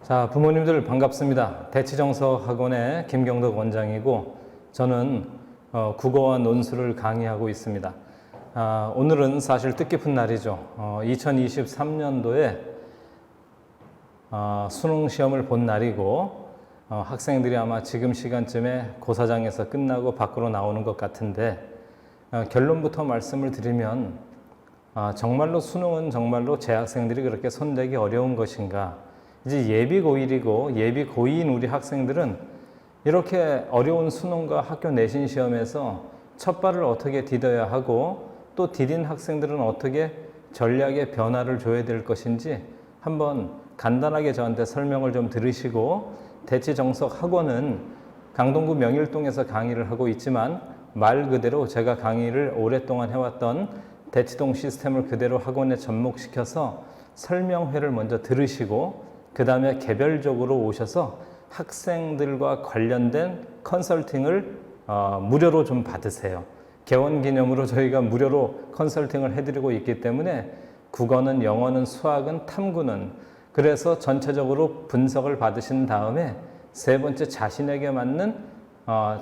자, 부모님들 반갑습니다. 대치정서학원의 김경덕 원장이고 저는 국어와 논술을 강의하고 있습니다. 오늘은 사실 뜻깊은 날이죠. 2023년도에 수능 시험을 본 날이고 학생들이 아마 지금 시간쯤에 고사장에서 끝나고 밖으로 나오는 것 같은데 결론부터 말씀을 드리면 정말로 수능은 정말로 재학생들이 그렇게 손대기 어려운 것인가? 이제 예비 고1이고 예비 고2인 우리 학생들은 이렇게 어려운 수능과 학교 내신 시험에서 첫 발을 어떻게 디뎌야 하고 또 디딘 학생들은 어떻게 전략의 변화를 줘야 될 것인지 한번 간단하게 저한테 설명을 좀 들으시고 대치정석 학원은 강동구 명일동에서 강의를 하고 있지만 말 그대로 제가 강의를 오랫동안 해왔던 대치동 시스템을 그대로 학원에 접목시켜서 설명회를 먼저 들으시고 그 다음에 개별적으로 오셔서 학생들과 관련된 컨설팅을 무료로 좀 받으세요. 개원 기념으로 저희가 무료로 컨설팅을 해드리고 있기 때문에 국어는, 영어는, 수학은, 탐구는 그래서 전체적으로 분석을 받으신 다음에 세 번째 자신에게 맞는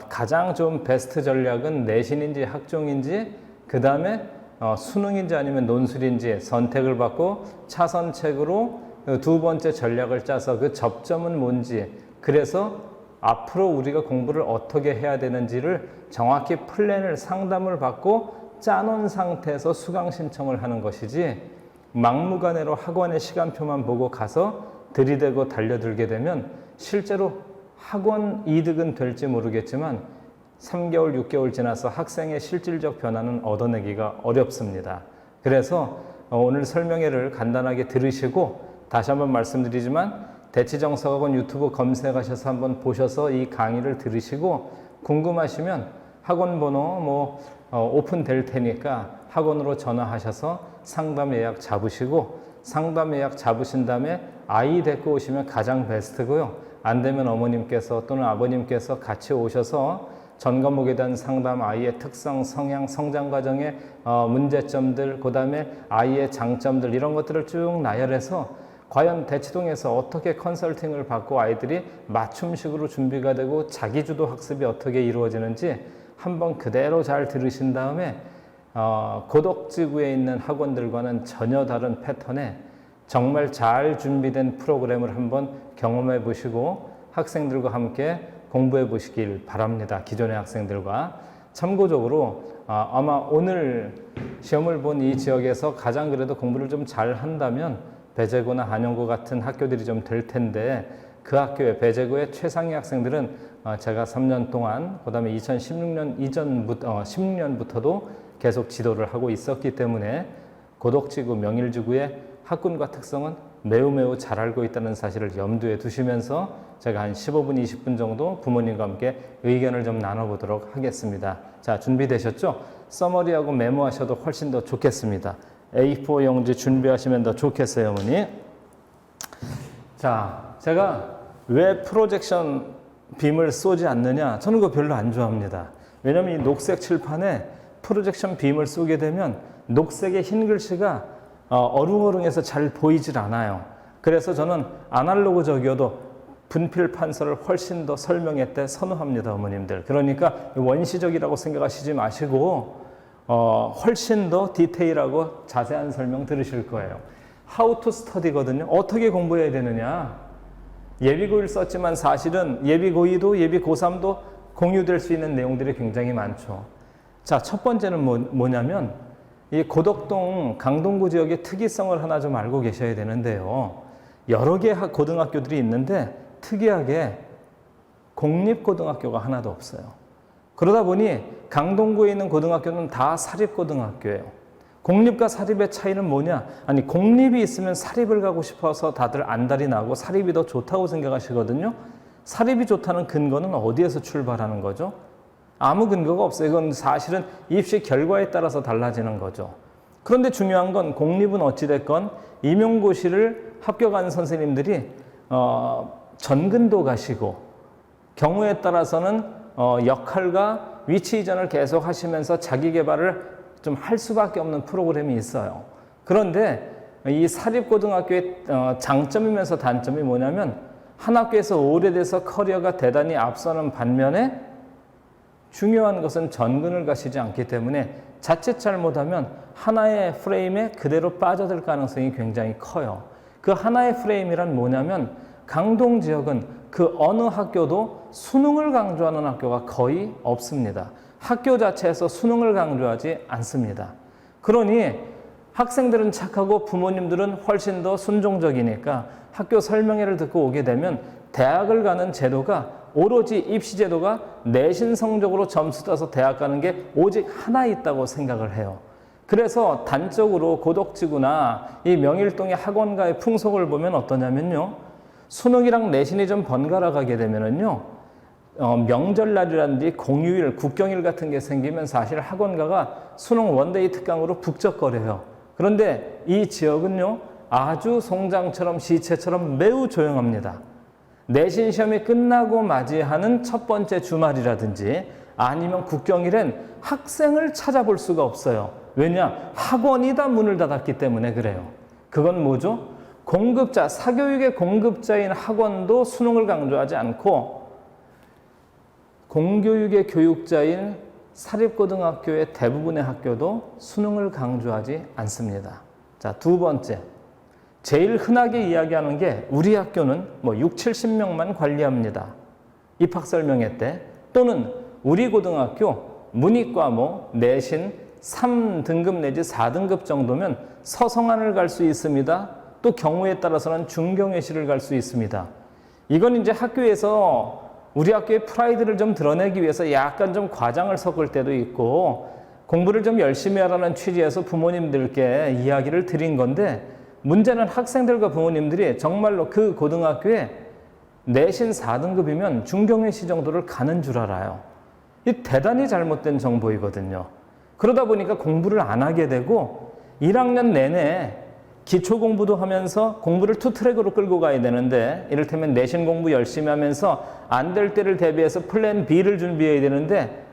가장 좀 베스트 전략은 내신인지 학종인지 그 다음에 수능인지 아니면 논술인지 선택을 받고 차선책으로 두 번째 전략을 짜서 그 접점은 뭔지 그래서 앞으로 우리가 공부를 어떻게 해야 되는지를 정확히 플랜을 상담을 받고 짜놓은 상태에서 수강 신청을 하는 것이지 막무가내로 학원의 시간표만 보고 가서 들이대고 달려들게 되면 실제로 학원 이득은 될지 모르겠지만 3개월, 6개월 지나서 학생의 실질적 변화는 얻어내기가 어렵습니다. 그래서 오늘 설명회를 간단하게 들으시고 다시 한번 말씀드리지만 대치정석학원 유튜브 검색하셔서 한번 보셔서 이 강의를 들으시고 궁금하시면 학원 번호 오픈될 테니까 학원으로 전화하셔서 상담 예약 잡으시고 상담 예약 잡으신 다음에 아이 데리고 오시면 가장 베스트고요. 안 되면 어머님께서 또는 아버님께서 같이 오셔서 전 과목에 대한 상담, 아이의 특성, 성향, 성장 과정의 문제점들, 그 다음에 아이의 장점들 이런 것들을 쭉 나열해서 과연 대치동에서 어떻게 컨설팅을 받고 아이들이 맞춤식으로 준비가 되고 자기주도 학습이 어떻게 이루어지는지 한번 그대로 잘 들으신 다음에 고덕지구에 있는 학원들과는 전혀 다른 패턴에 정말 잘 준비된 프로그램을 한번 경험해 보시고 학생들과 함께 공부해 보시길 바랍니다. 기존의 학생들과. 참고적으로 아마 오늘 시험을 본 이 지역에서 가장 그래도 공부를 좀 잘 한다면 배재구나 한영구 같은 학교들이 좀 될 텐데 그 학교에 배재구의 최상위 학생들은 제가 3년 동안 그 다음에 2016년 이전부터 16년부터도 계속 지도를 하고 있었기 때문에 고덕지구 명일지구의 학군과 특성은 매우 잘 알고 있다는 사실을 염두에 두시면서 제가 한 15분 20분 정도 부모님과 함께 의견을 좀 나눠보도록 하겠습니다. 자, 준비되셨죠? 서머리하고 메모하셔도 훨씬 더 좋겠습니다. A4 용지 준비하시면 더 좋겠어요, 어머니. 자, 제가 왜 프로젝션 빔을 쏘지 않느냐? 저는 그거 별로 안 좋아합니다. 왜냐면 이 녹색 칠판에 프로젝션 빔을 쏘게 되면 녹색의 흰 글씨가 어룽어룽해서 잘 보이질 않아요. 그래서 저는 아날로그적이어도 분필 판서를 훨씬 더 설명회 때 선호합니다, 어머님들. 그러니까 원시적이라고 생각하시지 마시고 훨씬 더 디테일하고 자세한 설명 들으실 거예요. How to study거든요. 어떻게 공부해야 되느냐. 예비고1 썼지만 사실은 예비고2도 예비고3도 공유될 수 있는 내용들이 굉장히 많죠. 자, 첫 번째는 뭐냐면 이 고덕동 강동구 지역의 특이성을 하나 좀 알고 계셔야 되는데요. 여러 개 고등학교들이 있는데 특이하게 공립고등학교가 하나도 없어요. 그러다 보니 강동구에 있는 고등학교는 다 사립고등학교예요. 공립과 사립의 차이는 뭐냐? 아니, 공립이 있으면 사립을 가고 싶어서 다들 안달이 나고 사립이 더 좋다고 생각하시거든요. 사립이 좋다는 근거는 어디에서 출발하는 거죠? 아무 근거가 없어요. 이건 사실은 입시 결과에 따라서 달라지는 거죠. 그런데 중요한 건 공립은 어찌됐건 임용고시를 합격한 선생님들이 전근도 가시고 경우에 따라서는 역할과 위치 이전을 계속 하시면서 자기 개발을 좀 할 수밖에 없는 프로그램이 있어요. 그런데 이 사립고등학교의 장점이면서 단점이 뭐냐면 한 학교에서 오래돼서 커리어가 대단히 앞서는 반면에 중요한 것은 전근을 가시지 않기 때문에 자칫 잘못하면 하나의 프레임에 그대로 빠져들 가능성이 굉장히 커요. 그 하나의 프레임이란 뭐냐면 강동 지역은 그 어느 학교도 수능을 강조하는 학교가 거의 없습니다. 학교 자체에서 수능을 강조하지 않습니다. 그러니 학생들은 착하고 부모님들은 훨씬 더 순종적이니까 학교 설명회를 듣고 오게 되면 대학을 가는 제도가 오로지 입시 제도가 내신 성적으로 점수 따서 대학 가는 게 오직 하나 있다고 생각을 해요. 그래서 단적으로 고덕지구나 이 명일동의 학원가의 풍속을 보면 어떠냐면요. 수능이랑 내신이 좀 번갈아 가게 되면은요. 명절날이라든지 공휴일, 국경일 같은 게 생기면 사실 학원가가 수능 원데이 특강으로 북적거려요. 그런데 이 지역은요. 아주 송장처럼 시체처럼 매우 조용합니다. 내신 시험이 끝나고 맞이하는 첫 번째 주말이라든지 아니면 국경일엔 학생을 찾아볼 수가 없어요. 왜냐? 학원이 다 문을 닫았기 때문에 그래요. 그건 뭐죠? 공급자, 사교육의 공급자인 학원도 수능을 강조하지 않고 공교육의 교육자인 사립고등학교의 대부분의 학교도 수능을 강조하지 않습니다. 자, 두 번째. 제일 흔하게 이야기하는 게 우리 학교는 뭐 6, 70명만 관리합니다. 입학 설명회 때 또는 우리 고등학교 문이과목 내신 3등급 내지 4등급 정도면 서성안을 갈 수 있습니다. 또 경우에 따라서는 중경외시를 갈 수 있습니다. 이건 이제 학교에서 우리 학교의 프라이드를 좀 드러내기 위해서 약간 좀 과장을 섞을 때도 있고 공부를 좀 열심히 하라는 취지에서 부모님들께 이야기를 드린 건데 문제는 학생들과 부모님들이 정말로 그 고등학교에 내신 4등급이면 중경외시 정도를 가는 줄 알아요. 이 대단히 잘못된 정보이거든요. 그러다 보니까 공부를 안 하게 되고 1학년 내내 기초 공부도 하면서 공부를 투트랙으로 끌고 가야 되는데 이를테면 내신 공부 열심히 하면서 안 될 때를 대비해서 플랜 B를 준비해야 되는데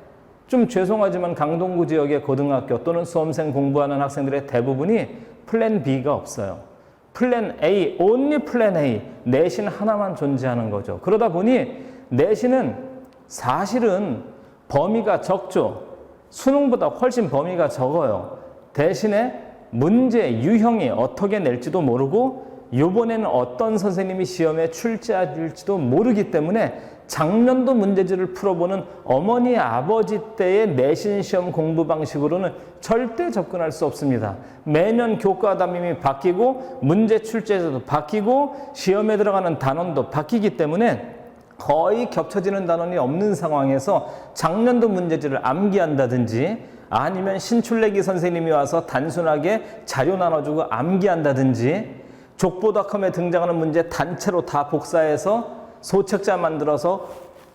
좀 죄송하지만 강동구 지역의 고등학교 또는 수험생 공부하는 학생들의 대부분이 플랜 B가 없어요. 플랜 A, only 플랜 A, 내신 하나만 존재하는 거죠. 그러다 보니 내신은 사실은 범위가 적죠. 수능보다 훨씬 범위가 적어요. 대신에 문제 유형이 어떻게 낼지도 모르고 이번에는 어떤 선생님이 시험에 출제할지도 모르기 때문에 작년도 문제지를 풀어보는 어머니 아버지 때의 내신 시험 공부 방식으로는 절대 접근할 수 없습니다. 매년 교과 담임이 바뀌고 문제 출제자도 바뀌고 시험에 들어가는 단원도 바뀌기 때문에 거의 겹쳐지는 단원이 없는 상황에서 작년도 문제지를 암기한다든지 아니면 신출내기 선생님이 와서 단순하게 자료 나눠주고 암기한다든지 족보닷컴에 등장하는 문제 단체로 다 복사해서 소책자 만들어서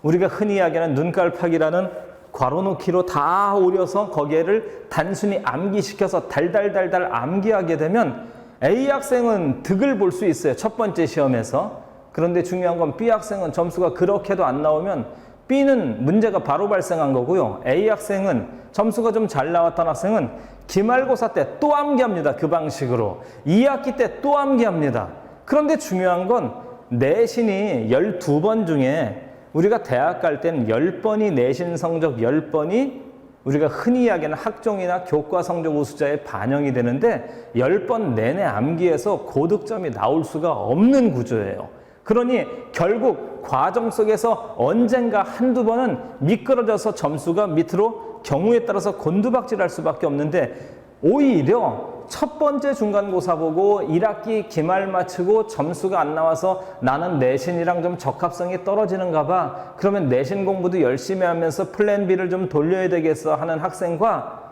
우리가 흔히 이야기하는 눈깔파기라는 괄호넣기로 다 오려서 거기에를 단순히 암기시켜서 달달달달 암기하게 되면 A 학생은 득을 볼 수 있어요. 첫 번째 시험에서. 그런데 중요한 건 B 학생은 점수가 그렇게도 안 나오면 B는 문제가 바로 발생한 거고요. A 학생은 점수가 좀 잘 나왔던 학생은 기말고사 때 또 암기합니다. 그 방식으로. 2학기 때 또 암기합니다. 그런데 중요한 건 내신이 12번 중에 우리가 대학 갈 땐 10번이 내신 성적 10번이 우리가 흔히 이야기하는 학종이나 교과 성적 우수자에 반영이 되는데 10번 내내 암기해서 고득점이 나올 수가 없는 구조예요. 그러니 결국 과정 속에서 언젠가 한두 번은 미끄러져서 점수가 밑으로 경우에 따라서 곤두박질할 수밖에 없는데 오히려 첫 번째 중간고사 보고 1학기 기말 마치고 점수가 안 나와서 나는 내신이랑 좀 적합성이 떨어지는가 봐. 그러면 내신 공부도 열심히 하면서 플랜 B를 좀 돌려야 되겠어 하는 학생과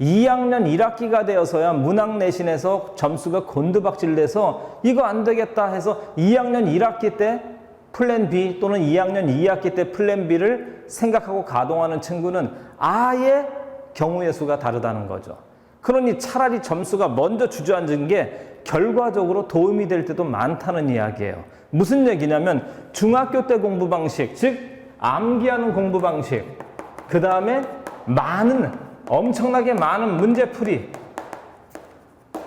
2학년 1학기가 되어서야 문학 내신에서 점수가 곤두박질돼서 이거 안 되겠다 해서 2학년 1학기 때 플랜 B 또는 2학년 2학기 때 플랜 B를 생각하고 가동하는 친구는 아예 경우의 수가 다르다는 거죠. 그러니 차라리 점수가 먼저 주저앉은 게 결과적으로 도움이 될 때도 많다는 이야기예요. 무슨 얘기냐면 중학교 때 공부 방식, 즉 암기하는 공부 방식, 그 다음에 엄청나게 많은 문제풀이,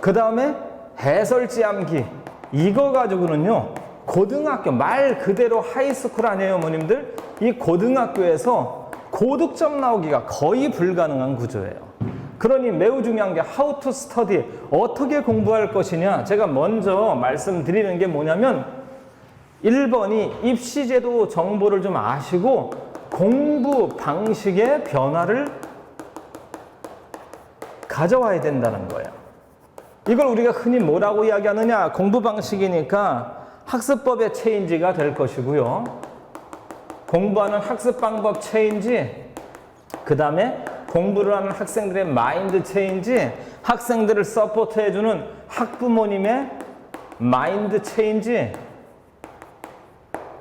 그 다음에 해설지 암기, 이거 가지고는요 고등학교, 말 그대로 하이스쿨 아니에요, 어머님들? 이 고등학교에서 고득점 나오기가 거의 불가능한 구조예요. 그러니 매우 중요한 게 how to study, 어떻게 공부할 것이냐. 제가 먼저 말씀드리는 게 뭐냐면 1번이 입시제도 정보를 좀 아시고 공부 방식의 변화를 가져와야 된다는 거예요. 이걸 우리가 흔히 뭐라고 이야기하느냐. 공부 방식이니까 학습법의 체인지가 될 것이고요. 공부하는 학습 방법 체인지, 그 다음에 공부를 하는 학생들의 마인드 체인지, 학생들을 서포트해주는 학부모님의 마인드 체인지.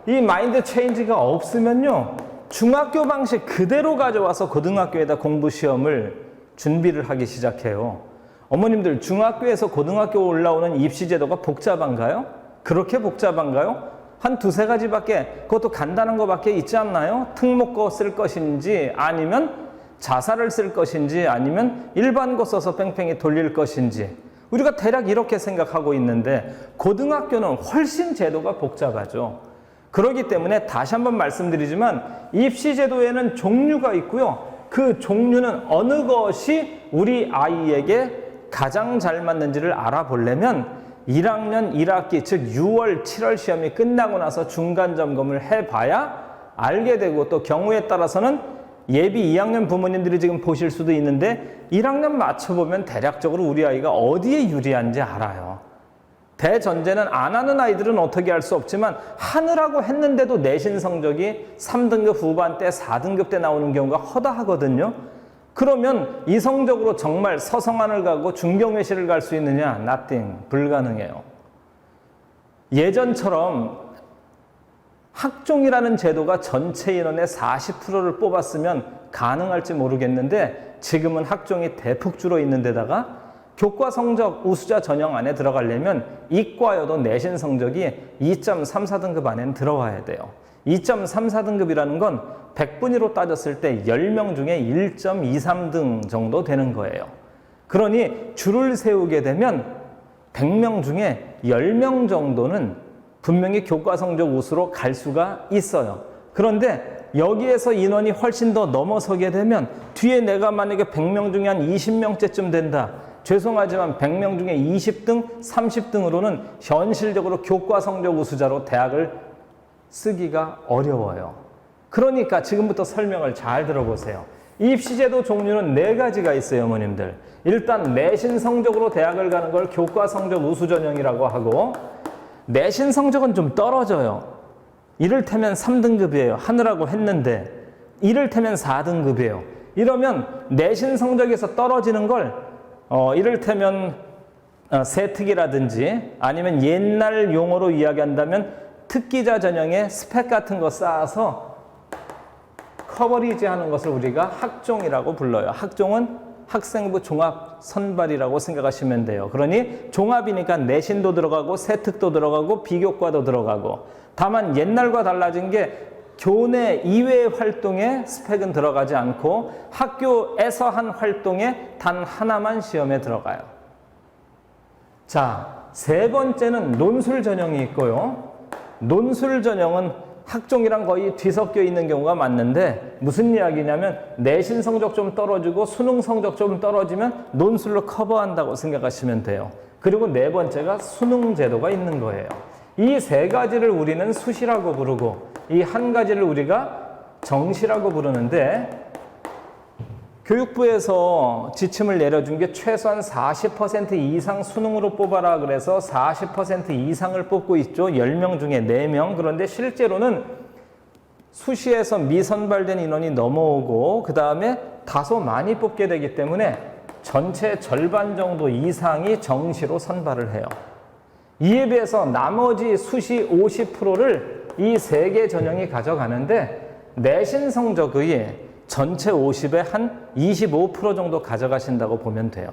이 마인드 체인지가 없으면요, 중학교 방식 그대로 가져와서 고등학교에다 공부 시험을 준비를 하기 시작해요. 어머님들, 중학교에서 고등학교 올라오는 입시 제도가 복잡한가요? 그렇게 복잡한가요? 한 두세 가지밖에, 그것도 간단한 거밖에 있지 않나요? 특목고 쓸 것인지, 아니면 자사를 쓸 것인지, 아니면 일반 거 써서 뺑뺑이 돌릴 것인지. 우리가 대략 이렇게 생각하고 있는데 고등학교는 훨씬 제도가 복잡하죠. 그렇기 때문에 다시 한번 말씀드리지만 입시 제도에는 종류가 있고요. 그 종류는 어느 것이 우리 아이에게 가장 잘 맞는지를 알아보려면 1학년 1학기, 즉 6월, 7월 시험이 끝나고 나서 중간 점검을 해봐야 알게 되고, 또 경우에 따라서는 예비 2학년 부모님들이 지금 보실 수도 있는데 1학년 맞춰보면 대략적으로 우리 아이가 어디에 유리한지 알아요. 대전제는 안 하는 아이들은 어떻게 할 수 없지만 하느라고 했는데도 내신 성적이 3등급 후반대, 4등급 때 나오는 경우가 허다하거든요. 그러면 이성적으로 정말 서성안을 가고 중경외시를 갈 수 있느냐? nothing, 불가능해요. 예전처럼 학종이라는 제도가 전체 인원의 40%를 뽑았으면 가능할지 모르겠는데 지금은 학종이 대폭 줄어 있는 데다가 교과 성적 우수자 전형 안에 들어가려면 이과여도 내신 성적이 2.34등급 안에는 들어와야 돼요. 2.34등급이라는 건 100분위로 따졌을 때 10명 중에 1.23등 정도 되는 거예요. 그러니 줄을 세우게 되면 100명 중에 10명 정도는 분명히 교과 성적 우수로 갈 수가 있어요. 그런데 여기에서 인원이 훨씬 더 넘어서게 되면 뒤에 내가 만약에 100명 중에 한 20명째쯤 된다. 죄송하지만 100명 중에 20등, 30등으로는 현실적으로 교과 성적 우수자로 대학을 쓰기가 어려워요. 그러니까 지금부터 설명을 잘 들어보세요. 입시제도 종류는 4가지가 있어요, 어머님들. 일단 내신 성적으로 대학을 가는 걸 교과 성적 우수 전형이라고 하고, 내신 성적은 좀 떨어져요. 이를테면 3등급이에요. 하느라고 했는데 이를테면 4등급이에요. 이러면 내신 성적에서 떨어지는 걸 이를테면 세특이라든지 아니면 옛날 용어로 이야기한다면 특기자 전형에 스펙 같은 거 쌓아서 커버리지 하는 것을 우리가 학종이라고 불러요. 학종은 학생부 종합 선발이라고 생각하시면 돼요. 그러니 종합이니까 내신도 들어가고 세특도 들어가고 비교과도 들어가고, 다만 옛날과 달라진 게 교내 이외의 활동에 스펙은 들어가지 않고 학교에서 한 활동에 단 하나만 시험에 들어가요. 자, 3번째는 논술 전형이 있고요. 논술 전형은 학종이랑 거의 뒤섞여 있는 경우가 많은데 무슨 이야기냐면 내신 성적 좀 떨어지고 수능 성적 좀 떨어지면 논술로 커버한다고 생각하시면 돼요. 그리고 4번째가 수능 제도가 있는 거예요. 이 3가지를 우리는 수시라고 부르고 이 한 가지를 우리가 정시라고 부르는데, 교육부에서 지침을 내려준 게 최소한 40% 이상 수능으로 뽑아라 그래서 40% 이상을 뽑고 있죠. 10명 중에 4명. 그런데 실제로는 수시에서 미선발된 인원이 넘어오고 그 다음에 다소 많이 뽑게 되기 때문에 전체 절반 정도 이상이 정시로 선발을 해요. 이에 비해서 나머지 수시 50%를 이 3개 전형이 가져가는데 내신 성적의 전체 50에 한 25% 정도 가져가신다고 보면 돼요.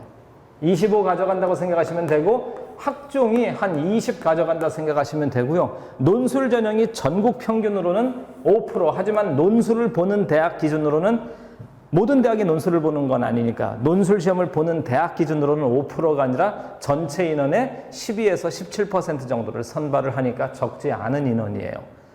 25 가져간다고 생각하시면 되고 학종이 한 20 가져간다 생각하시면 되고요. 논술 전형이 전국 평균으로는 5%, 하지만 논술을 보는 대학 기준으로는 모든 대학이 논술을 보는 건 아니니까 논술 시험을 보는 대학 기준으로는 5%가 아니라 전체 인원의 12에서 17% 정도를 선발을 하니까 적지 않은 인원이에요.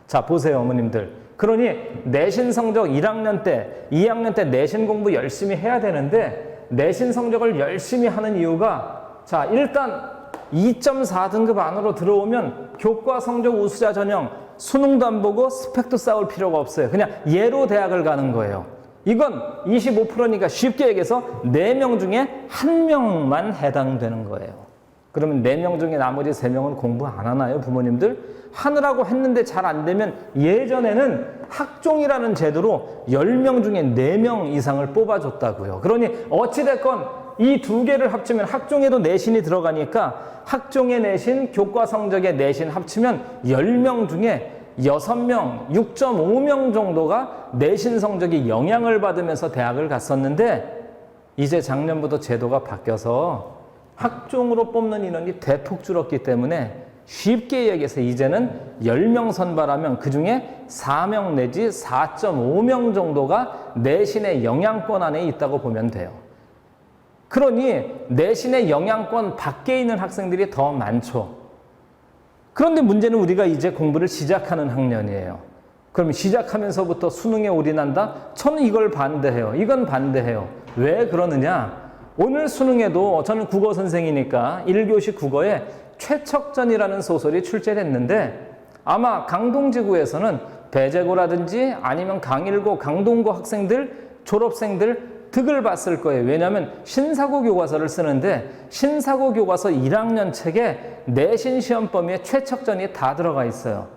자, 보세요, 어머님들. 그러니 내신 성적 1학년 때, 2학년 때 내신 공부 열심히 해야 되는데 내신 성적을 열심히 하는 이유가 자, 일단 2.4등급 안으로 들어오면 교과 성적 우수자 전형, 수능도 안 보고 스펙도 쌓을 필요가 없어요. 그냥 예로 대학을 가는 거예요. 이건 25%니까 쉽게 얘기해서 4명 중에 1명만 해당되는 거예요. 그러면 4명 중에 나머지 3명은 공부 안 하나요, 부모님들? 하느라고 했는데 잘 안 되면 예전에는 학종이라는 제도로 10명 중에 4명 이상을 뽑아줬다고요. 그러니 어찌됐건 이 두 개를 합치면 학종에도 내신이 들어가니까 학종의 내신, 교과 성적의 내신 합치면 10명 중에 6명, 6.5명 정도가 내신 성적이 영향을 받으면서 대학을 갔었는데 이제 작년부터 제도가 바뀌어서 학종으로 뽑는 인원이 대폭 줄었기 때문에 쉽게 얘기해서 이제는 10명 선발하면 그중에 4명 내지 4.5명 정도가 내신의 영향권 안에 있다고 보면 돼요. 그러니 내신의 영향권 밖에 있는 학생들이 더 많죠. 그런데 문제는 우리가 이제 공부를 시작하는 학년이에요. 그럼 시작하면서부터 수능에 올인한다? 저는 이걸 반대해요. 이건 반대해요. 왜 그러느냐? 오늘 수능에도 저는 국어 선생이니까 1교시 국어에 최척전이라는 소설이 출제됐는데 아마 강동지구에서는 배재고라든지 아니면 강일고, 강동고 학생들, 졸업생들 득을 봤을 거예요. 왜냐하면 신사고 교과서를 쓰는데 신사고 교과서 1학년 책에 내신 시험 범위에 최척전이 다 들어가 있어요.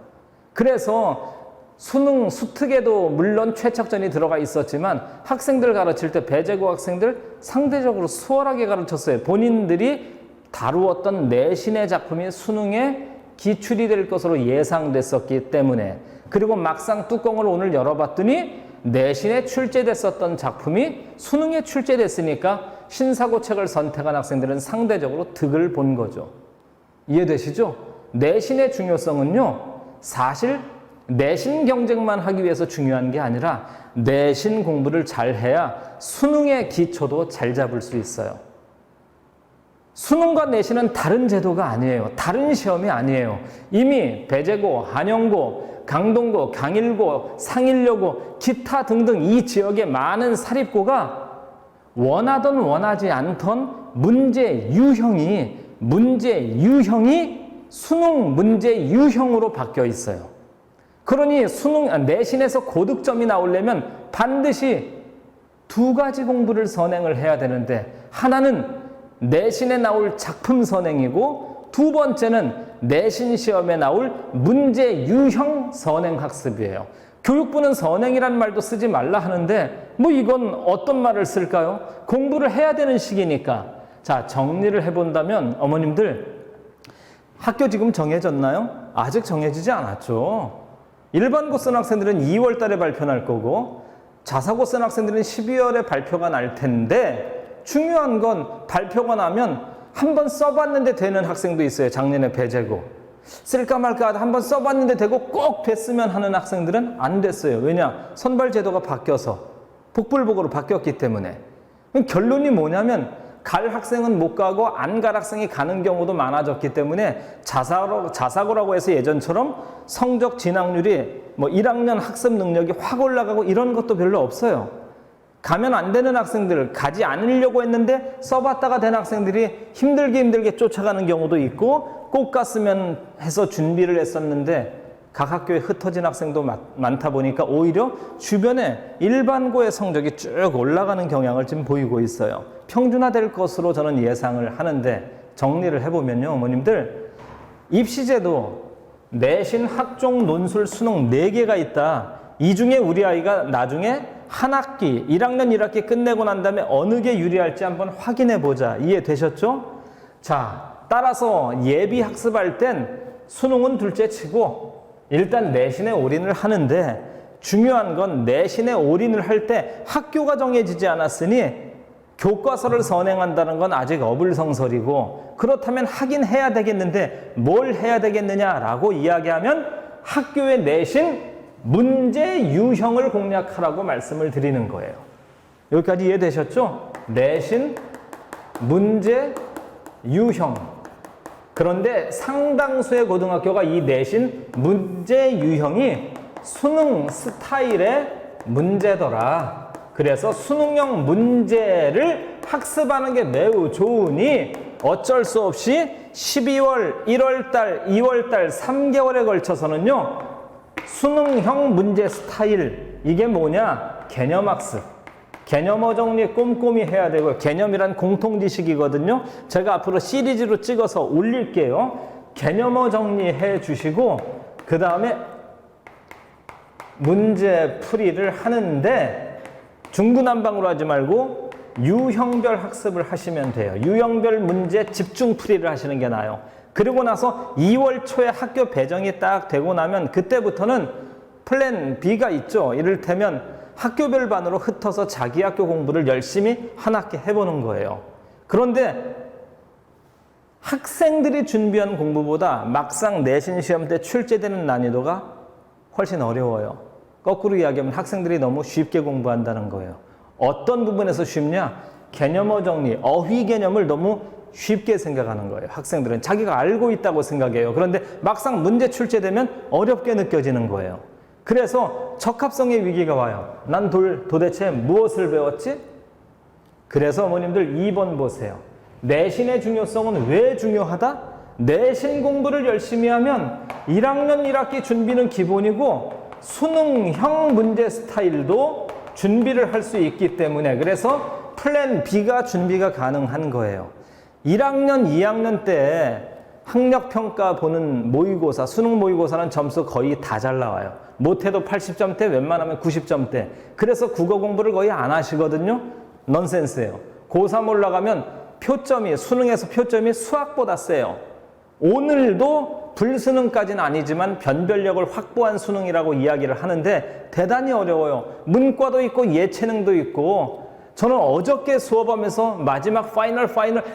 그래서 수능 수특에도 물론 최척전이 들어가 있었지만 학생들 가르칠 때 배재고 학생들 상대적으로 수월하게 가르쳤어요. 본인들이 다루었던 내신의 작품이 수능에 기출이 될 것으로 예상됐었기 때문에 그리고 막상 뚜껑을 오늘 열어봤더니 내신에 출제됐었던 작품이 수능에 출제됐으니까 신사고 책을 선택한 학생들은 상대적으로 득을 본 거죠. 이해되시죠? 내신의 중요성은요, 사실 내신 경쟁만 하기 위해서 중요한 게 아니라 내신 공부를 잘 해야 수능의 기초도 잘 잡을 수 있어요. 수능과 내신은 다른 제도가 아니에요. 다른 시험이 아니에요. 이미 배재고, 한영고, 강동고, 강일고, 상일여고, 기타 등등 이 지역의 많은 사립고가 원하던 원하지 않던 문제 유형이 수능 문제 유형으로 바뀌어 있어요. 그러니 내신에서 고득점이 나오려면 반드시 2가지 공부를 선행을 해야 되는데 하나는 내신에 나올 작품 선행이고 두 번째는 내신 시험에 나올 문제 유형 선행 학습이에요. 교육부는 선행이란 말도 쓰지 말라 하는데 뭐 이건 어떤 말을 쓸까요? 공부를 해야 되는 시기니까. 자, 정리를 해본다면 어머님들 학교 지금 정해졌나요? 아직 정해지지 않았죠. 일반고 쓴 학생들은 2월 달에 발표 날 거고 자사고 쓴 학생들은 12월에 발표가 날 텐데 중요한 건 발표가 나면 한번 써봤는데 되는 학생도 있어요. 작년에 배재고. 쓸까 말까 한번 써봤는데 되고 꼭 됐으면 하는 학생들은 안 됐어요. 왜냐? 선발 제도가 바뀌어서 복불복으로 바뀌었기 때문에. 결론이 뭐냐면 갈 학생은 못 가고 안 갈 학생이 가는 경우도 많아졌기 때문에 자사고라고 해서 예전처럼 성적 진학률이 뭐 1학년 학습 능력이 확 올라가고 이런 것도 별로 없어요. 가면 안 되는 학생들, 가지 않으려고 했는데 써봤다가 된 학생들이 힘들게 쫓아가는 경우도 있고 꼭 갔으면 해서 준비를 했었는데 각 학교에 흩어진 학생도 많다 보니까 오히려 주변에 일반고의 성적이 쭉 올라가는 경향을 지금 보이고 있어요. 평준화될 것으로 저는 예상을 하는데 정리를 해보면요, 어머님들 입시제도 내신, 학종, 논술, 수능 4개가 있다. 이 중에 우리 아이가 나중에 한 학기, 1학년 1학기 끝내고 난 다음에 어느 게 유리할지 한번 확인해 보자. 이해되셨죠? 자, 따라서 예비 학습할 땐 수능은 둘째 치고 일단 내신에 올인을 하는데 중요한 건 내신에 올인을 할 때 학교가 정해지지 않았으니 교과서를 선행한다는 건 아직 어불성설이고 그렇다면 하긴 해야 되겠는데 뭘 해야 되겠느냐라고 이야기하면 학교의 내신 문제 유형을 공략하라고 말씀을 드리는 거예요. 여기까지 이해되셨죠? 내신, 문제, 유형. 그런데 상당수의 고등학교가 이 내신, 문제, 유형이 수능 스타일의 문제더라. 그래서 수능형 문제를 학습하는 게 매우 좋으니 어쩔 수 없이 12월, 1월달, 2월달 3개월에 걸쳐서는요, 수능형 문제 스타일, 이게 뭐냐? 개념학습. 개념어 정리 꼼꼼히 해야 되고요. 개념이란 공통지식이거든요. 제가 앞으로 시리즈로 찍어서 올릴게요. 개념어 정리해 주시고 그 다음에 문제 풀이를 하는데 중구난방으로 하지 말고 유형별 학습을 하시면 돼요. 유형별 문제 집중 풀이를 하시는 게 나아요. 그리고 나서 2월 초에 학교 배정이 딱 되고 나면 그때부터는 플랜 B가 있죠. 이를테면 학교별 반으로 흩어서 자기 학교 공부를 열심히 한 학기 해보는 거예요. 그런데 학생들이 준비한 공부보다 막상 내신 시험 때 출제되는 난이도가 훨씬 어려워요. 거꾸로 이야기하면 학생들이 너무 쉽게 공부한다는 거예요. 어떤 부분에서 쉽냐? 개념어 정리, 어휘 개념을 너무 쉽게 생각하는 거예요. 학생들은 자기가 알고 있다고 생각해요. 그런데 막상 문제 출제되면 어렵게 느껴지는 거예요. 그래서 적합성의 위기가 와요. 난 도대체 무엇을 배웠지? 그래서 어머님들 2번 보세요. 내신의 중요성은 왜 중요하다? 내신 공부를 열심히 하면 1학년 1학기 준비는 기본이고 수능형 문제 스타일도 준비를 할 수 있기 때문에 그래서 플랜 B가 준비가 가능한 거예요. 1학년, 2학년 때 학력평가 보는 모의고사, 수능 모의고사는 점수 거의 다 잘 나와요. 못해도 80점대, 웬만하면 90점대. 그래서 국어 공부를 거의 안 하시거든요. 넌센스예요. 고3 올라가면 표점이, 수능에서 표점이 수학보다 세요. 오늘도 불수능까지는 아니지만 변별력을 확보한 수능이라고 이야기를 하는데 대단히 어려워요. 문과도 있고 예체능도 있고 저는 어저께 수업하면서 마지막 파이널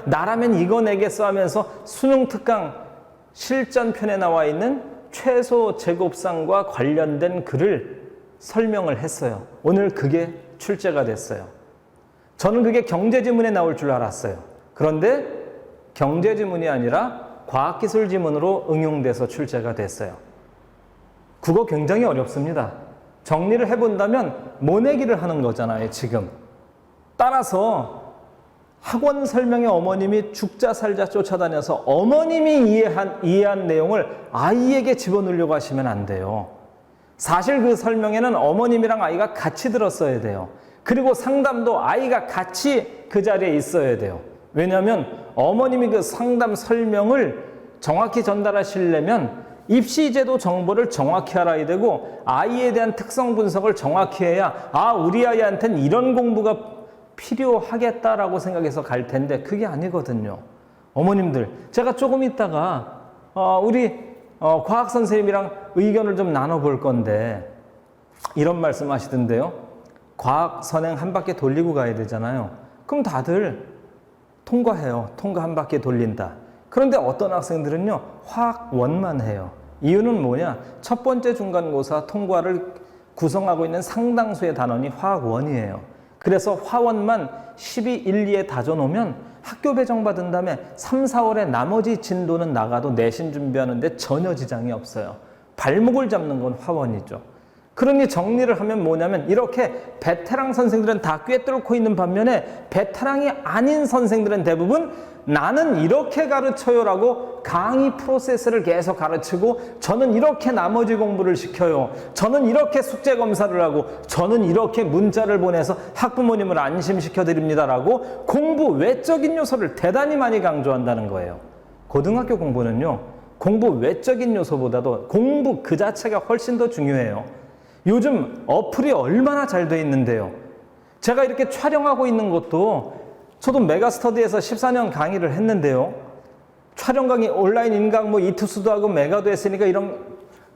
나라면 이거 내겠어 하면서 수능 특강 실전편에 나와 있는 최소 제곱상과 관련된 글을 설명을 했어요. 오늘 그게 출제가 됐어요. 저는 그게 경제지문에 나올 줄 알았어요. 그런데 경제지문이 아니라 과학기술지문으로 응용돼서 출제가 됐어요. 국어 굉장히 어렵습니다. 정리를 해본다면 모내기를 하는 거잖아요, 지금. 따라서 학원 설명에 어머님이 죽자 살자 쫓아다녀서 어머님이 이해한 내용을 아이에게 집어넣으려고 하시면 안 돼요. 사실 그 설명에는 어머님이랑 아이가 같이 들었어야 돼요. 그리고 상담도 아이가 같이 그 자리에 있어야 돼요. 왜냐하면 어머님이 그 상담 설명을 정확히 전달하시려면 입시제도 정보를 정확히 알아야 되고 아이에 대한 특성 분석을 정확히 해야 우리 아이한테는 이런 공부가 필요하겠다라고 생각해서 갈 텐데 그게 아니거든요. 어머님들, 제가 조금 있다가 우리 과학 선생님이랑 의견을 좀 나눠볼 건데 이런 말씀 하시던데요. 과학 선행 한 바퀴 돌리고 가야 되잖아요. 그럼 다들 통과해요. 통과 한 바퀴 돌린다. 그런데 어떤 학생들은요, 화학 원만 해요. 이유는 뭐냐? 첫 번째 중간고사 통과를 구성하고 있는 상당수의 단원이 화학 원이에요. 그래서 화원만 12, 1, 2에 다져놓으면 학교 배정받은 다음에 3, 4월에 나머지 진도는 나가도 내신 준비하는데 전혀 지장이 없어요. 발목을 잡는 건 화원이죠. 그러니 정리를 하면 뭐냐면 이렇게 베테랑 선생들은 다 꿰뚫고 있는 반면에 베테랑이 아닌 선생들은 대부분 나는 이렇게 가르쳐요라고 강의 프로세스를 계속 가르치고 저는 이렇게 나머지 공부를 시켜요. 저는 이렇게 숙제 검사를 하고 저는 이렇게 문자를 보내서 학부모님을 안심시켜 드립니다라고 공부 외적인 요소를 대단히 많이 강조한다는 거예요. 고등학교 공부는요, 공부 외적인 요소보다도 공부 그 자체가 훨씬 더 중요해요. 요즘 어플이 얼마나 잘 돼 있는데요. 제가 이렇게 촬영하고 있는 것도 저도 메가스터디에서 14년 강의를 했는데요. 촬영 강의, 온라인 인강뭐 이투스도 하고 메가도 했으니까 이런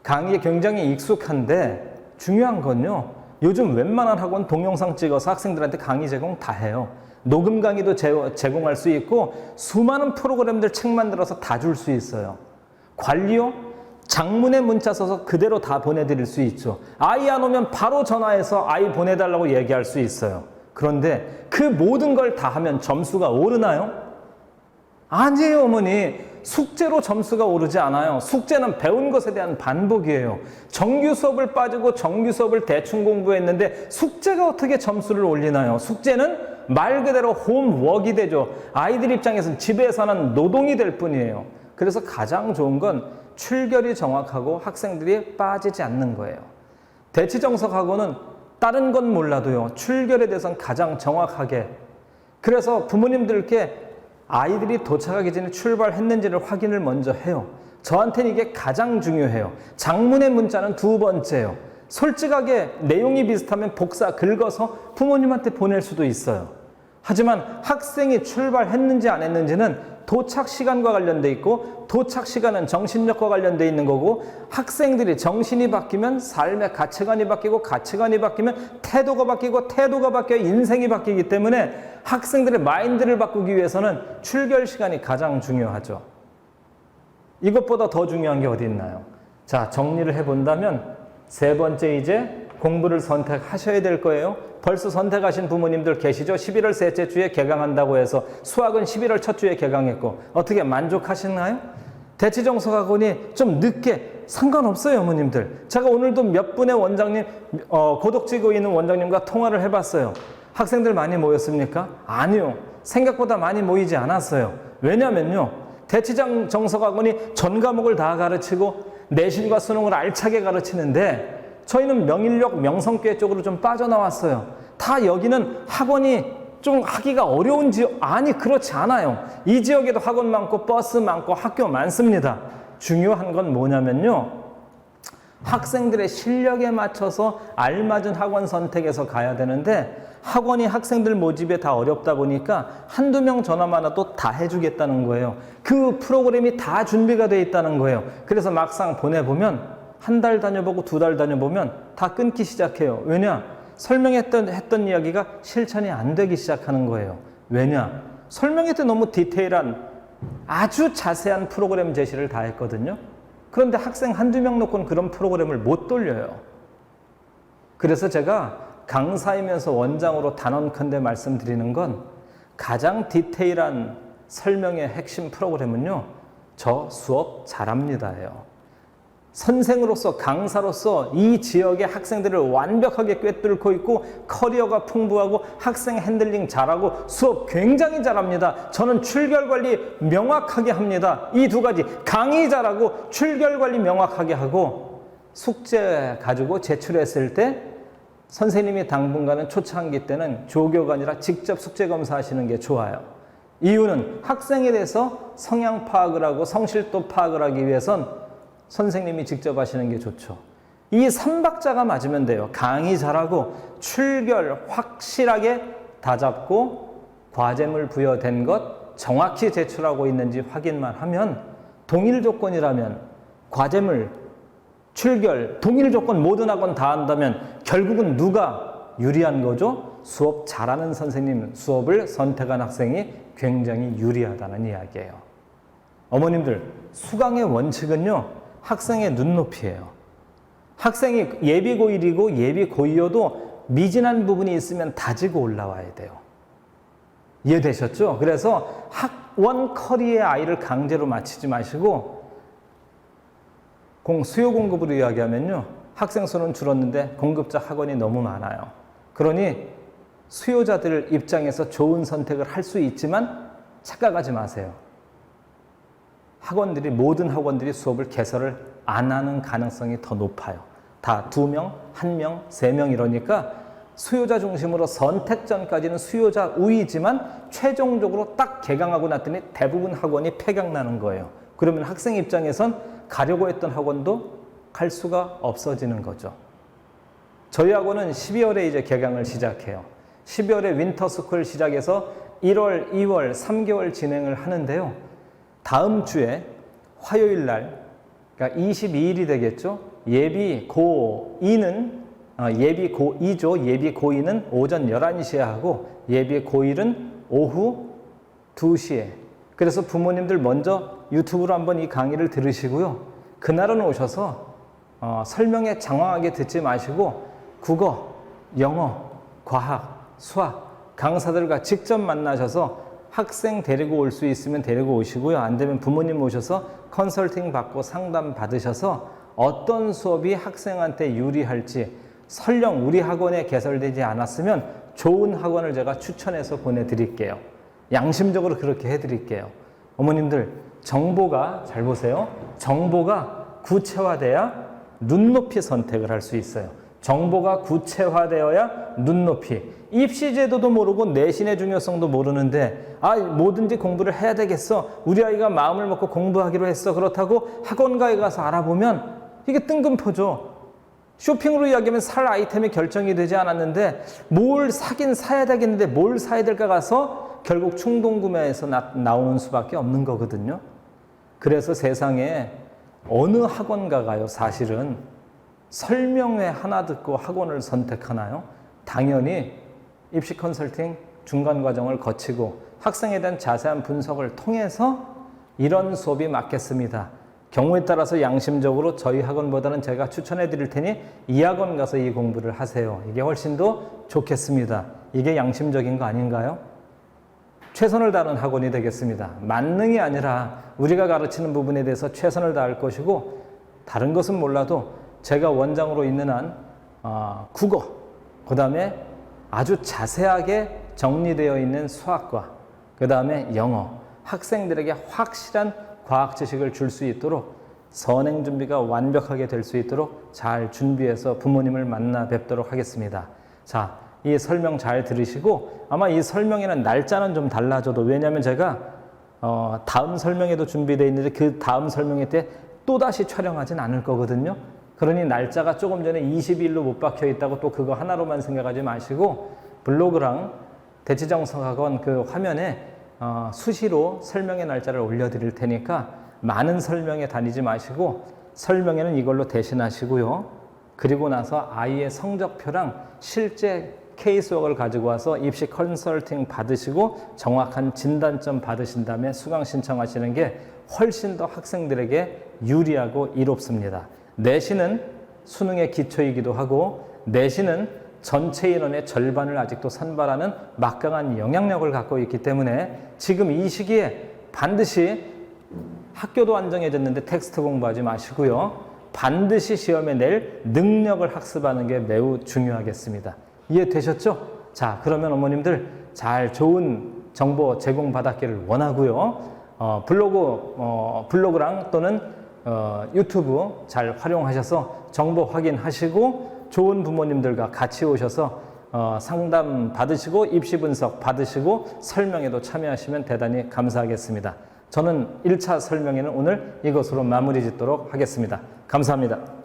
강의에 굉장히 익숙한데 중요한 건요. 요즘 웬만한 학원 동영상 찍어서 학생들한테 강의 제공 다 해요. 녹음 강의도 제공할 수 있고 수많은 프로그램들 책 만들어서 다 줄 수 있어요. 관리요? 장문에 문자 써서 그대로 다 보내드릴 수 있죠. 아이 안 오면 바로 전화해서 아이 보내달라고 얘기할 수 있어요. 그런데 그 모든 걸 다 하면 점수가 오르나요? 아니에요, 어머니. 숙제로 점수가 오르지 않아요. 숙제는 배운 것에 대한 반복이에요. 정규 수업을 빠지고 정규 수업을 대충 공부했는데 숙제가 어떻게 점수를 올리나요? 숙제는 말 그대로 홈워크이 되죠. 아이들 입장에서는 집에서 하는 노동이 될 뿐이에요. 그래서 가장 좋은 건 출결이 정확하고 학생들이 빠지지 않는 거예요. 대치정석하고는 다른 건 몰라도요, 출결에 대해서는 가장 정확하게. 그래서 부모님들께 아이들이 도착하기 전에 출발했는지를 확인을 먼저 해요. 저한테는 이게 가장 중요해요. 장문의 문자는 두 번째예요. 솔직하게 내용이 비슷하면 복사 긁어서 부모님한테 보낼 수도 있어요. 하지만 학생이 출발했는지 안 했는지는 도착 시간과 관련돼 있고, 도착 시간은 정신력과 관련돼 있는 거고, 학생들이 정신이 바뀌면 삶의 가치관이 바뀌고, 가치관이 바뀌면 태도가 바뀌고, 태도가 바뀌어 인생이 바뀌기 때문에 학생들의 마인드를 바꾸기 위해서는 출결 시간이 가장 중요하죠. 이것보다 더 중요한 게 어디 있나요? 자, 정리를 해본다면 세 번째, 이제 공부를 선택하셔야 될 거예요. 벌써 선택하신 부모님들 계시죠? 11월 셋째 주에 개강한다고 해서 수학은 11월 첫 주에 개강했고, 어떻게 만족하시나요? 대치정석학원이 좀 늦게 상관없어요, 어머님들. 제가 오늘도 몇 분의 원장님, 고독지구에 있는 원장님과 통화를 해봤어요. 학생들 많이 모였습니까? 아니요. 생각보다 많이 모이지 않았어요. 왜냐면요, 대치정석학원이 전 과목을 다 가르치고 내신과 수능을 알차게 가르치는데 저희는 명인력, 명성교회 쪽으로 좀 빠져나왔어요. 다 여기는 학원이 좀 하기가 어려운 지역, 아니 그렇지 않아요. 이 지역에도 학원 많고 버스 많고 학교 많습니다. 중요한 건 뭐냐면요, 학생들의 실력에 맞춰서 알맞은 학원 선택해서 가야 되는데, 학원이 학생들 모집에 다 어렵다 보니까 한두 명 전화만 와도 다 해주겠다는 거예요. 그 프로그램이 다 준비가 돼 있다는 거예요. 그래서 막상 보내보면 한 달 다녀보고 두 달 다녀보면 다 끊기 시작해요. 왜냐? 설명했던 이야기가 실천이 안 되기 시작하는 거예요. 왜냐? 설명회 때 너무 디테일한 아주 자세한 프로그램 제시를 다 했거든요. 그런데 학생 한두 명 놓고는 그런 프로그램을 못 돌려요. 그래서 제가 강사이면서 원장으로 단언컨대 말씀드리는 건, 가장 디테일한 설명의 핵심 프로그램은요, 저 수업 잘합니다예요. 선생으로서, 강사로서 이 지역의 학생들을 완벽하게 꿰뚫고 있고, 커리어가 풍부하고 학생 핸들링 잘하고 수업 굉장히 잘합니다. 저는 출결 관리 명확하게 합니다. 이 두 가지, 강의 잘하고 출결 관리 명확하게 하고, 숙제 가지고 제출했을 때 선생님이 당분간은 초창기 때는 조교가 아니라 직접 숙제 검사하시는 게 좋아요. 이유는 학생에 대해서 성향 파악을 하고 성실도 파악을 하기 위해선 선생님이 직접 하시는 게 좋죠. 이 3박자가 맞으면 돼요. 강의 잘하고 출결 확실하게 다잡고 과제물 부여된 것 정확히 제출하고 있는지 확인만 하면, 동일 조건이라면 과제물, 출결, 동일 조건 모든 학원 다 한다면 결국은 누가 유리한 거죠? 수업 잘하는 선생님, 수업을 선택한 학생이 굉장히 유리하다는 이야기예요. 어머님들, 수강의 원칙은요, 학생의 눈높이예요. 학생이 예비 고1이고 예비 고2여도 미진한 부분이 있으면 다지고 올라와야 돼요. 이해되셨죠? 그래서 학원 커리의 아이를 강제로 맞추지 마시고, 수요 공급으로 이야기하면요, 학생 수는 줄었는데 공급자 학원이 너무 많아요. 그러니 수요자들 입장에서 좋은 선택을 할 수 있지만 착각하지 마세요. 모든 학원들이 수업을 개설을 안 하는 가능성이 더 높아요. 다 2명, 1명, 3명 이러니까 수요자 중심으로 선택 전까지는 수요자 우위지만 최종적으로 딱 개강하고 났더니 대부분 학원이 폐강나는 거예요. 그러면 학생 입장에선 가려고 했던 학원도 갈 수가 없어지는 거죠. 저희 학원은 12월에 이제 개강을 시작해요. 12월에 윈터스쿨 시작해서 1월, 2월, 3개월 진행을 하는데요. 다음 주에 화요일 날, 그러니까 22일이 되겠죠. 예비 고2는 예비 고2죠. 예비 고2는 오전 11시에 하고 예비 고1은 오후 2시에. 그래서 부모님들 먼저 유튜브로 한번 이 강의를 들으시고요. 그날은 오셔서 설명에 장황하게 듣지 마시고 국어, 영어, 과학, 수학 강사들과 직접 만나셔서 학생 데리고 올 수 있으면 데리고 오시고요. 안 되면 부모님 모셔서 컨설팅 받고 상담 받으셔서 어떤 수업이 학생한테 유리할지, 설령 우리 학원에 개설되지 않았으면 좋은 학원을 제가 추천해서 보내드릴게요. 양심적으로 그렇게 해드릴게요. 어머님들, 정보가, 잘 보세요. 정보가 구체화돼야 눈높이 선택을 할 수 있어요. 정보가 구체화되어야 눈높이. 입시제도도 모르고 내신의 중요성도 모르는데 뭐든지 공부를 해야 되겠어. 우리 아이가 마음을 먹고 공부하기로 했어. 그렇다고 학원가에 가서 알아보면 이게 뜬금포죠. 쇼핑으로 이야기하면 살 아이템이 결정이 되지 않았는데 뭘 사긴 사야 되겠는데 뭘 사야 될까 가서 결국 충동구매에서 나오는 수밖에 없는 거거든요. 그래서 세상에 어느 학원가 가요? 사실은 설명회 하나 듣고 학원을 선택하나요? 당연히 입시 컨설팅 중간 과정을 거치고 학생에 대한 자세한 분석을 통해서 이런 수업이 맞겠습니다. 경우에 따라서 양심적으로 저희 학원보다는 제가 추천해 드릴 테니 이 학원 가서 이 공부를 하세요. 이게 훨씬 더 좋겠습니다. 이게 양심적인 거 아닌가요? 최선을 다하는 학원이 되겠습니다. 만능이 아니라 우리가 가르치는 부분에 대해서 최선을 다할 것이고 다른 것은 몰라도 제가 원장으로 있는 한 국어, 그 다음에 아주 자세하게 정리되어 있는 수학과 그 다음에 영어, 학생들에게 확실한 과학 지식을 줄 수 있도록 선행 준비가 완벽하게 될 수 있도록 잘 준비해서 부모님을 만나 뵙도록 하겠습니다. 자, 이 설명 잘 들으시고 아마 이 설명에는 날짜는 좀 달라져도 왜냐하면 제가 다음 설명에도 준비되어 있는데 그 다음 설명회 때 또다시 촬영하진 않을 거거든요. 그러니 날짜가 조금 전에 20일로 못 박혀 있다고 또 그거 하나로만 생각하지 마시고 블로그랑 대치정석학원 그 화면에 수시로 설명의 날짜를 올려드릴 테니까 많은 설명에 다니지 마시고 설명회는 이걸로 대신하시고요. 그리고 나서 아이의 성적표랑 실제 케이스웍을 가지고 와서 입시 컨설팅 받으시고 정확한 진단점 받으신 다음에 수강 신청하시는 게 훨씬 더 학생들에게 유리하고 이롭습니다. 내신은 수능의 기초이기도 하고 내신은 전체 인원의 절반을 아직도 선발하는 막강한 영향력을 갖고 있기 때문에 지금 이 시기에 반드시 학교도 안정해졌는데 텍스트 공부하지 마시고요. 반드시 시험에 낼 능력을 학습하는 게 매우 중요하겠습니다. 이해되셨죠? 자, 그러면 어머님들 잘 좋은 정보 제공받았기를 원하고요. 블로그랑 또는 유튜브 잘 활용하셔서 정보 확인하시고 좋은 부모님들과 같이 오셔서 상담 받으시고 입시 분석 받으시고 설명에도 참여하시면 대단히 감사하겠습니다. 저는 1차 설명회는 오늘 이것으로 마무리 짓도록 하겠습니다. 감사합니다.